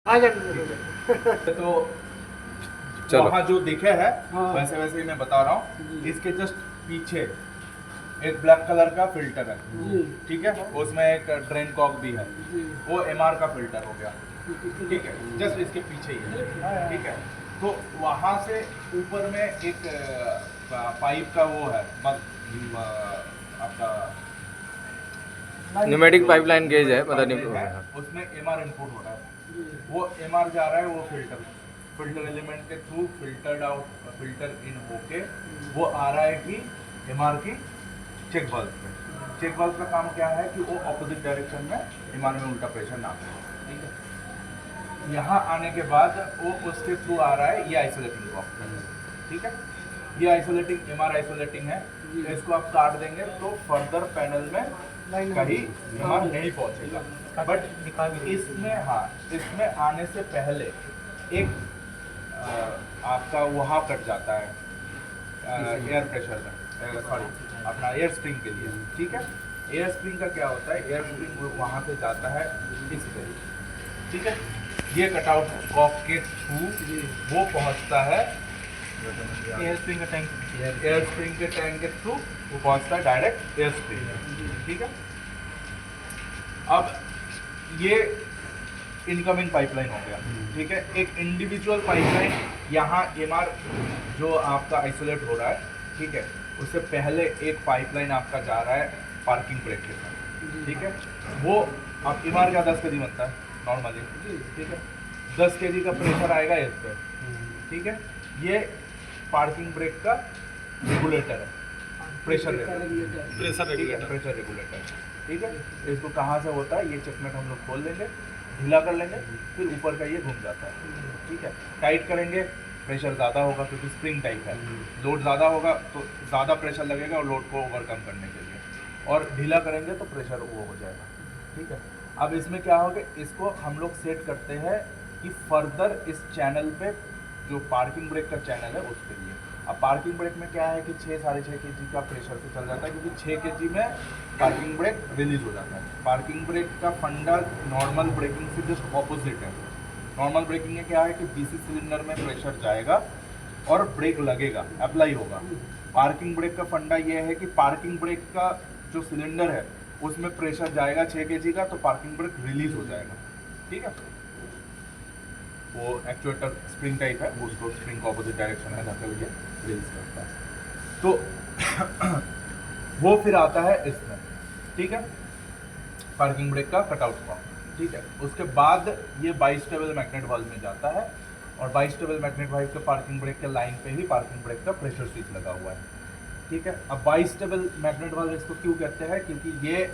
तो चलो वहाँ जो दिखे है हाँ। वैसे वैसे ही मैं बता रहा हूँ। इसके जस्ट पीछे एक ब्लैक कलर का फिल्टर है, जी ठीक है, उसमें एक ड्रेन कॉक भी है, जी वो एमआर का फिल्टर हो गया, ठीक है, जस्ट इसके पीछे ही है, ठीक है। तो वहाँ से ऊपर में एक पाइप का वो है, बस आपका न्यूमेटिक पाइपलाइन गेज है, पता नहीं। pipeline है, उसमें एमआर इनपुट हो रहा है, वो एमआर जा रहा है, वो फिल्टर एलिमेंट के through filtered out, filter in होके वो आ रहा है कि एमआर की चेक वाल्व पे। चेक वाल्व का काम क्या है कि वो ऑपोजिट डायरेक्शन में एमआर में उल्टा प्रेशर ना करे, ठीक है। यहाँ आने के बाद वो उसके थ्रू आ रहा है ये आइसोलेटिंग कॉक, ठीक है। ये आइसोलेटिंग एमआर आइसोलेटिंग है, इसको आप काट देंगे तो फर्दर पैनल में कहीं एमआर नहीं पहुंचेगा। बट इसमें, हाँ, इसमें आने से पहले एक आपका वहाँ कट जाता है एयर प्रेशर में, सॉरी अपना एयर स्प्रिंग के लिए, ठीक है। एयर स्प्रिंग का क्या होता है, एयर स्प्रिंग वहाँ से जाता है इस पे, ठीक है। ये कटआउट कॉक के थ्रू वो पहुँचता है एयर स्प्रिंग का टैंक, एयर स्प्रिंग के टैंक के थ्रू वो पहुँचता है डायरेक्ट एयर स्प्रिंग में, ठीक है। अब ये इनकमिंग पाइपलाइन हो गया, ठीक है। एक इंडिविजुअल पाइपलाइन यहाँ एमआर जो आपका आइसोलेट हो रहा है, ठीक है, उससे पहले एक पाइपलाइन आपका जा रहा है पार्किंग ब्रेक के साथ, ठीक है। वो अब एमआर का 10 kg बनता है नॉर्मली, ठीक है। 10 kg का प्रेशर आएगा इस पे, ठीक है। ये पार्किंग ब्रेक का रेगुलेटर है, प्रेशर रेगुलेटर, प्रेशर रेगुलेटर, ठीक है। इसको कहाँ से होता है, ये चेकमेट हम लोग खोल लेंगे, ढीला कर लेंगे, फिर ऊपर का ये घूम जाता है, ठीक है। टाइट करेंगे, प्रेशर ज़्यादा होगा क्योंकि स्प्रिंग टाइप है, लोड ज़्यादा होगा तो ज़्यादा प्रेशर लगेगा और लोड को ओवरकम करने के लिए, और ढीला करेंगे तो प्रेशर वो हो जाएगा, ठीक है। अब इसमें क्या होगा, इसको हम लोग सेट करते हैं कि फर्दर इस चैनल पे जो पार्किंग ब्रेक का चैनल है उसके लिए। अब पार्किंग ब्रेक में क्या है कि 6-6.5 kg का प्रेशर से चल जाता है, क्योंकि 6 kg में पार्किंग ब्रेक रिलीज हो जाता है। पार्किंग ब्रेक का फंडा नॉर्मल ब्रेकिंग से जस्ट ऑपोजिट है। नॉर्मल ब्रेकिंग में क्या है कि डीसी सिलेंडर में प्रेशर जाएगा और ब्रेक लगेगा, अप्लाई होगा। पार्किंग ब्रेक का फंडा ये है कि पार्किंग ब्रेक का जो सिलेंडर है उसमें प्रेशर जाएगा 6 kg का, तो पार्किंग ब्रेक रिलीज हो जाएगा, ठीक है। वो एक्चुएटर स्प्रिंग टाइप है, उसको स्प्रिंग को ऑपोजिट डायरेक्शन में धक्का के रिलीज करता है, तो वो फिर आता है इसमें, ठीक है, पार्किंग ब्रेक का कटआउट का, ठीक है। उसके बाद ये बाइस्टेबल मैग्नेट वाल्व में जाता है, और बाइस्टेबल मैग्नेट वाल्व के पार्किंग ब्रेक के लाइन पे ही पार्किंग ब्रेक का प्रेशर स्विच लगा हुआ है, ठीक है। अब बाइस्टेबल मैग्नेट वाल्व इसको क्यों कहते हैं, क्योंकि ये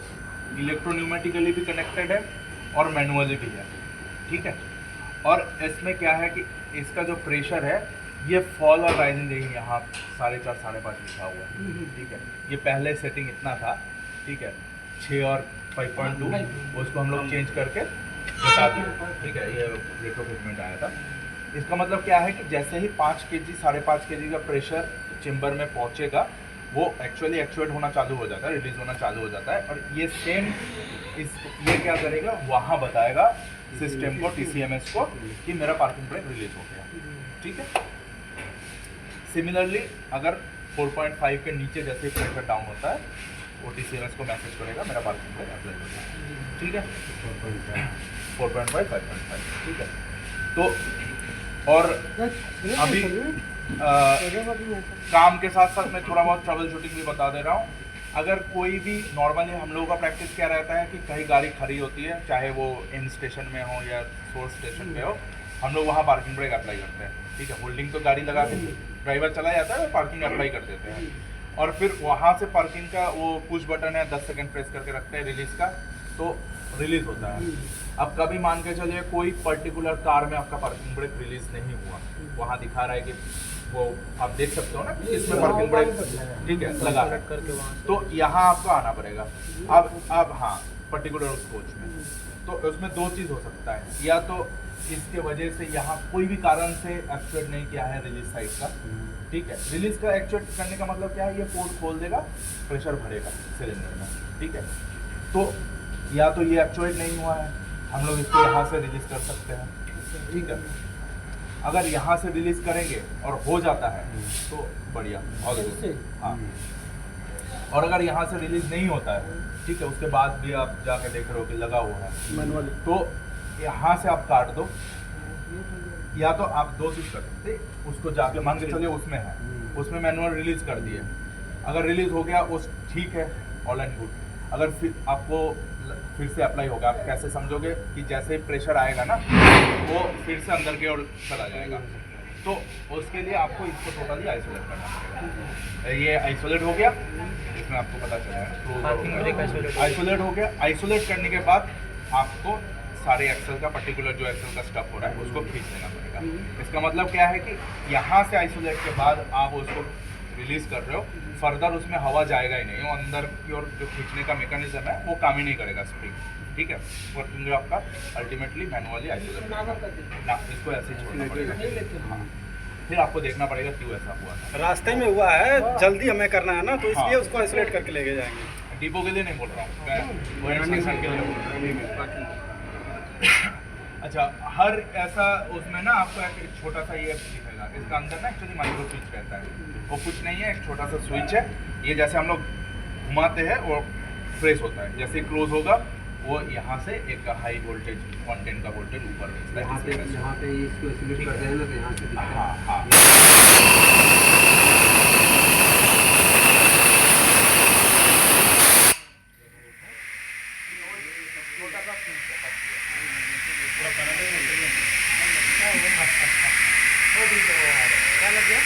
इलेक्ट्रोन्यूमेटिकली भी कनेक्टेड है और मैनुअली भी है, ठीक है। और इसमें क्या है कि इसका जो प्रेशर है ये फॉल और राइजिंग देखिए यहाँ 4.5 5.5 लिखा हुआ है, ठीक है। ये पहले सेटिंग इतना था, ठीक है, 6 और 5.2, उसको हम लोग चेंज करके बता दिए, ठीक है। ये रेट्रोफिटमेंट आया था। इसका मतलब क्या है कि जैसे ही 5 kg 5.5 kg का प्रेशर चेम्बर में पहुँचेगा, वो एक्चुअली एक्चुएट होना चालू हो जाता है, रिलीज होना चालू हो जाता है, और ये सेम ये क्या करेगा, वहाँ बताएगा सिस्टम को, टीसीएमएस को, कि मेरा पार्किंग ब्रेक रिलीज हो गया, ठीक है। सिमिलरली अगर 4.5 के नीचे जैसे ही प्रेशर डाउन होता है, वो टीसीएमएस को मैसेज करेगा मेरा पार्किंग ब्रेक अप्लाई हो गया, ठीक है। 4.5 5.5, ठीक है। तो और अभी काम के साथ साथ मैं थोड़ा बहुत ट्रबल शूटिंग भी बता दे रहा हूँ। अगर कोई भी नॉर्मली हम लोगों का प्रैक्टिस क्या रहता है कि कहीं गाड़ी खड़ी होती है, चाहे वो एंड स्टेशन में हो या सोर्स स्टेशन पे हो, हम लोग वहाँ पार्किंग ब्रेक अप्लाई करते हैं, ठीक है। होल्डिंग तो गाड़ी लगा के ड्राइवर चला जाता है, वो पार्किंग अप्लाई कर देते हैं, और फिर वहाँ से पार्किंग का वो पुश बटन है, 10 सेकेंड प्रेस करके रखते हैं रिलीज का, तो रिलीज होता है। अब कभी मान के चलिए कोई पर्टिकुलर कार में आपका पार्किंग ब्रेक रिलीज नहीं हुआ, वहाँ दिखा रहा है कि वो आप देख सकते हो ना कि इसमें पार्किंग ब्रेक, ठीक है, लगा है, तो यहाँ आपको आना पड़ेगा। अब हाँ, पर्टिकुलर उस कोच में तो उसमें 2 चीज़ हो सकता है, या तो इसके वजह से यहाँ कोई भी कारण से एक्चुएट नहीं किया है रिलीज साइड का, ठीक है। रिलीज का एक्चुएट करने का मतलब क्या है, ये पोर्ट खोल देगा, प्रेशर भरेगा सिलेंडर में, ठीक है। तो या तो ये एक्चुएट नहीं हुआ है, हम लोग इसको यहाँ से रिलीज कर सकते हैं, ठीक है। अगर यहाँ से रिलीज करेंगे और हो जाता है तो बढ़िया, ऑल गुड। हाँ, और अगर यहाँ से रिलीज नहीं होता है, ठीक है, उसके बाद भी आप जाके देख रहे हो कि लगा हुआ है मैनुअली, तो यहाँ से आप काट दो, या तो आप दो चीज कर सकते, उसको जाके मान के चलिए उसमें है, उसमें मैनुअल रिलीज कर दिए, अगर रिलीज हो गया उस ठीक है, ऑल एंड गुड। अगर फिर आपको फिर से अप्लाई होगा, आप कैसे समझोगे कि जैसे प्रेशर आएगा ना वो फिर से अंदर की ओर चला जाएगा, तो उसके लिए आपको इसको टोटली आइसोलेट करना पड़ेगा। ये आइसोलेट हो गया, इसमें आपको पता चलेगा आइसोलेट हो गया। आइसोलेट करने के बाद आपको सारे एक्सेल का पर्टिकुलर जो एक्सेल का स्टफ हो रहा है उसको खींच लेना पड़ेगा। इसका मतलब क्या है कि यहाँ से आइसोलेट के बाद आप उसको रिलीज कर रहे हो, फर्दर उसमें हवा जाएगा ही नहीं, वो अंदर की ओर जो खींचने का मैकेनिज्म है वो काम ही नहीं करेगा स्प्रिंग, ठीक है। वर्किंग आपका अल्टीमेटली मैनुअली आइसोलेट ना, इसको ऐसे ही छोड़ना पड़ेगा। हाँ, फिर आपको देखना पड़ेगा क्यों ऐसा हुआ था। रास्ते में हुआ है, जल्दी हमें करना है ना, तो इसलिए उसको आइसोलेट करके लेके जाएंगे। डिपो के लिए नहीं बोल रहा हूँ मैं, वो इंस्ट्रक्शन के लिए बोल रहा हूँ। अच्छा, हर ऐसा उसमें ना आपको एक छोटा सा ये दिखेगा, इसका अंदर ना एक्चुअली माइक्रो स्विच रहता है, वो कुछ नहीं है, एक छोटा सा स्विच है, ये जैसे हम लोग घुमाते हैं वो प्रेस होता है, जैसे क्लोज होगा वो यहाँ से एक हाई वोल्टेज कंटेंट का वोल्टेज ऊपर भेजता है। यहाँ पे इसको सिलेक्ट करते हैं ना, तो यहाँ से दिखता है। हाँ हाँ, छोटा सा स्विच है, पूरा बनाने में क्या लग गया?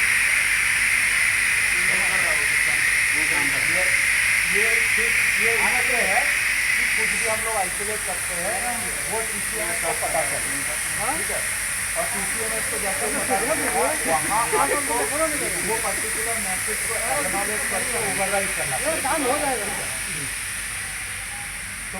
ये इससे है कि कुछ भी हम लोग आइसोलेट करते हैं वो TCMS को पता चले, ठीक है। और TCMS को जैसे पता चलेगा वहाँ आपको वो पर्टिकुलर मैसेज को एक्नॉलेज करके ओवरराइड करना पड़ेगा। तो